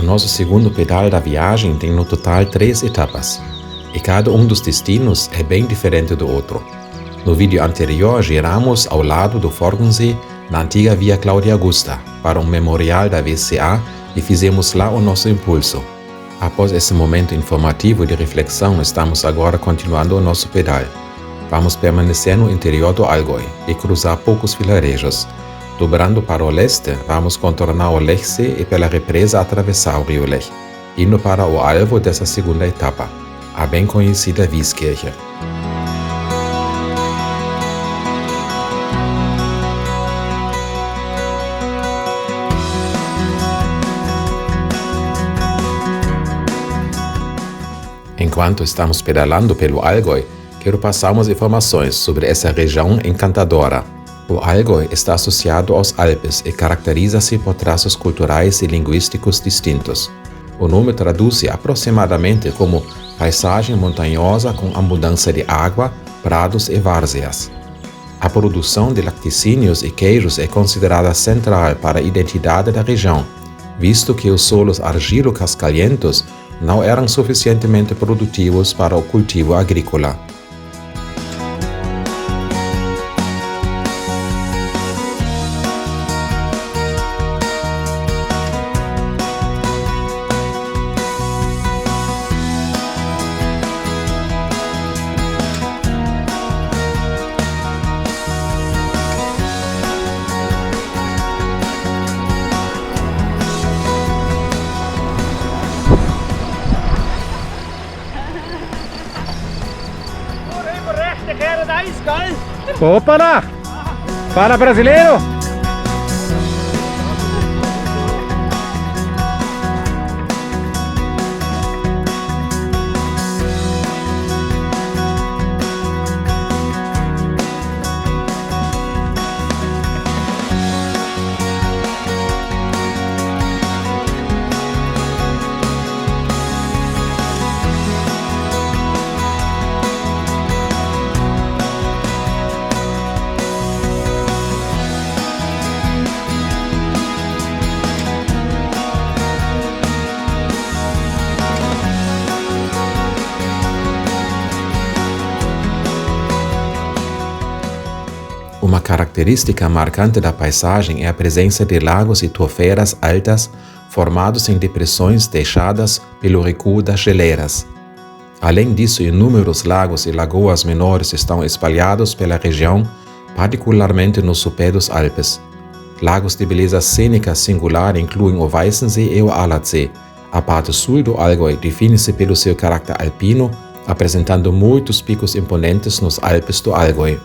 nosso segundo pedal da viagem tem no total 3 etapas, e cada um dos destinos é bem diferente do outro. No vídeo anterior, giramos ao lado do Forggensee, na antiga Via Cláudia Augusta, para um memorial da VCA e fizemos lá o nosso impulso. Após esse momento informativo e de reflexão, estamos agora continuando o nosso pedal. Vamos permanecer no interior do Allgäu e cruzar poucos vilarejos. Dobrando para o leste, vamos contornar o Lechsee e pela represa atravessar o rio Lech, indo para o alvo dessa segunda etapa, a bem conhecida Wieskirche. Enquanto estamos pedalando pelo Allgäu, quero passar umas informações sobre essa região encantadora. O Allgäu está associado aos Alpes e caracteriza-se por traços culturais e linguísticos distintos. O nome traduz-se aproximadamente como paisagem montanhosa com abundância de água, prados e várzeas. A produção de laticínios e queijos é considerada central para a identidade da região, visto que os solos argilo-cascalhentos não eram suficientemente produtivos para o cultivo agrícola. Opa lá! Fala, brasileiro! Uma característica marcante da paisagem é a presença de lagos e torfeiras altas formados em depressões deixadas pelo recuo das geleiras. Além disso, inúmeros lagos e lagoas menores estão espalhados pela região, particularmente no sopé dos Alpes. Lagos de beleza cênica singular incluem o Weißensee e o Alatsee. A parte sul do Allgäu define-se pelo seu caráter alpino, apresentando muitos picos imponentes nos Alpes do Allgäu.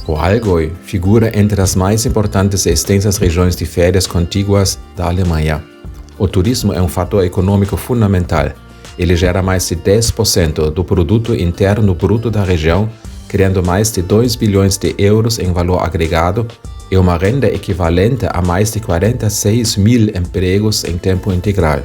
O Allgäu figura entre as mais importantes e extensas regiões de férias contíguas da Alemanha. O turismo é um fator econômico fundamental. Ele gera mais de 10% do produto interno bruto da região, criando mais de 2 bilhões de euros em valor agregado e uma renda equivalente a mais de 46 mil empregos em tempo integral.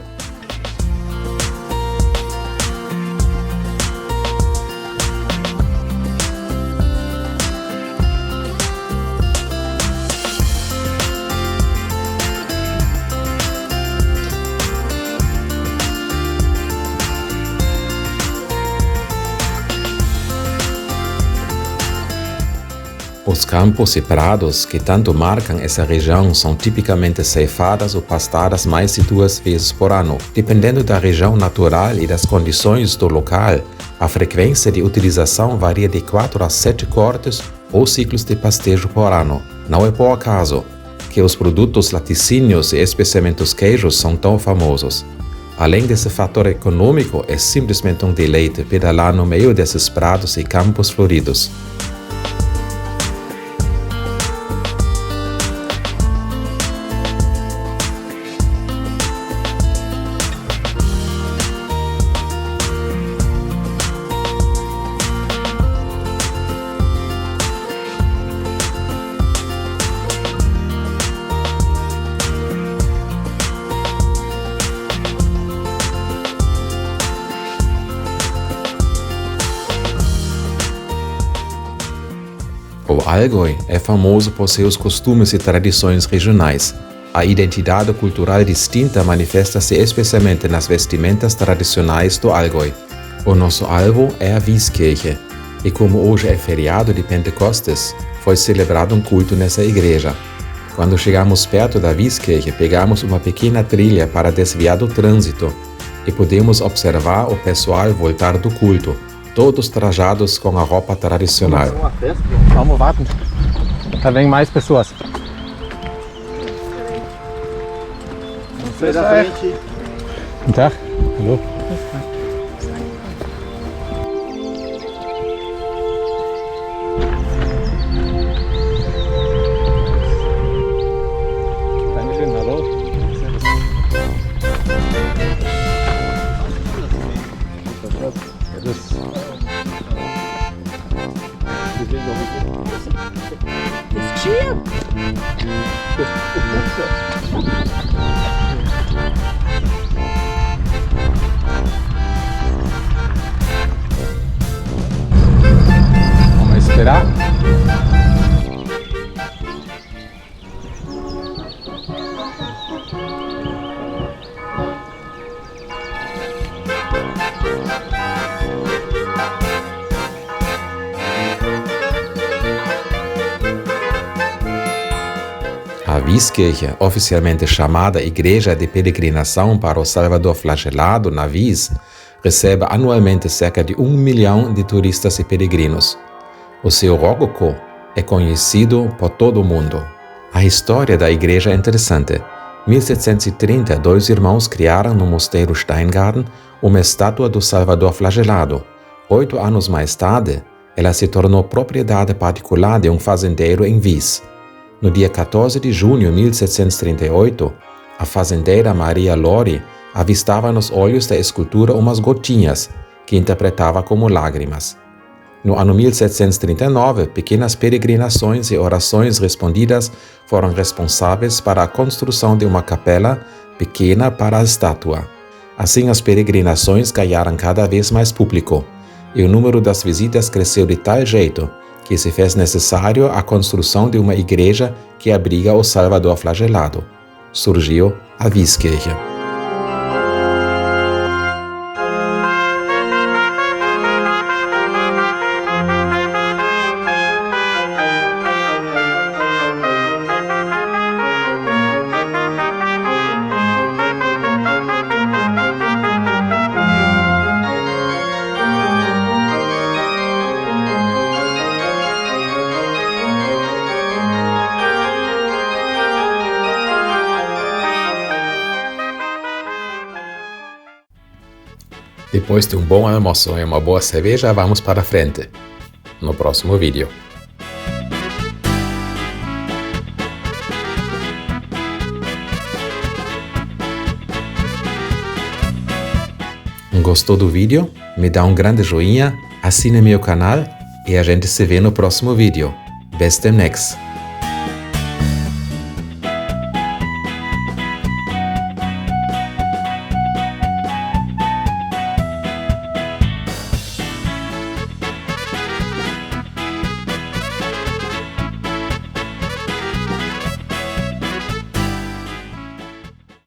Os campos e prados que tanto marcam essa região são tipicamente ceifadas ou pastadas mais de 2 vezes por ano. Dependendo da região natural e das condições do local, a frequência de utilização varia de 4 a 7 cortes ou ciclos de pastejo por ano. Não é por acaso que os produtos laticínios e especialmente os queijos são tão famosos. Além desse fator econômico, é simplesmente um deleite pedalar no meio desses prados e campos floridos. O Allgäu é famoso por seus costumes e tradições regionais. A identidade cultural distinta manifesta-se especialmente nas vestimentas tradicionais do Allgäu. O nosso alvo é a Wieskirche, e como hoje é feriado de Pentecostes, foi celebrado um culto nessa igreja. Quando chegamos perto da Wieskirche, pegamos uma pequena trilha para desviar do trânsito e podemos observar o pessoal voltar do culto, todos trajados com a roupa tradicional. Vamos warten. Da vem mais pessoas. Sai da frente. Guten Tag. Hallo. Dankeschön, hallo. Vamos esperar. A Wieskirche, oficialmente chamada Igreja de Peregrinação para o Salvador Flagelado na Wies, recebe anualmente cerca de 1 milhão de turistas e peregrinos. O seu rococó é conhecido por todo o mundo. A história da igreja é interessante. Em 1730, 2 irmãos criaram no mosteiro Steingarten uma estátua do Salvador Flagelado. 8 anos mais tarde, ela se tornou propriedade particular de um fazendeiro em Wies. No dia 14 de junho de 1738, a fazendeira Maria Lori avistava nos olhos da escultura umas gotinhas, que interpretava como lágrimas. No ano 1739, pequenas peregrinações e orações respondidas foram responsáveis para a construção de uma capela pequena para a estátua. Assim, as peregrinações ganharam cada vez mais público, e o número das visitas cresceu de tal jeito que se fez necessário a construção de uma igreja que abriga o Salvador Flagelado. Surgiu a Wieskirche. Depois de um bom almoço e uma boa cerveja, vamos para frente. No próximo vídeo. Gostou do vídeo? Me dá um grande joinha, assine meu canal e a gente se vê no próximo vídeo. Bis demnächst!